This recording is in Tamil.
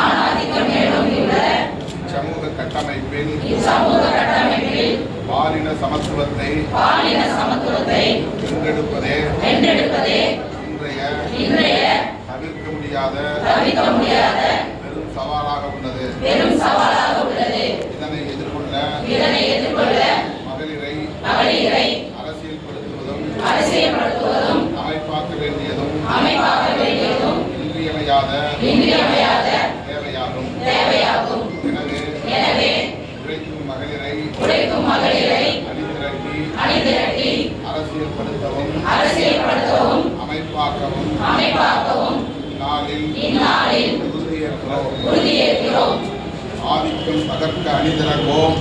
ஆணாதிக்கம் மேலோங்கியுள்ள சமூக கட்டமைப்பில் பாலின சமத்துவத்தை வென்றெடுப்பதே இன்றைய தவிர்க்க முடியாத பெரும் சவாலாக உள்ளது. இதனை எதிர்கொள்ள மகளிரை அரசியல்படுத்துவதும் அமைப்பாக்க வேண்டியதும் இன்றியமையாத தேவையாகும். எனவே உழைக்கும் மகளிரை அணிதிரட்டி அரசியல்படுத்தவும் அமைப்பாக்கவும் இந்நாளில் உறுதியேற்கிறோம். ஆதிக்கம் தகர்க்க அணிதிரள்வோம்.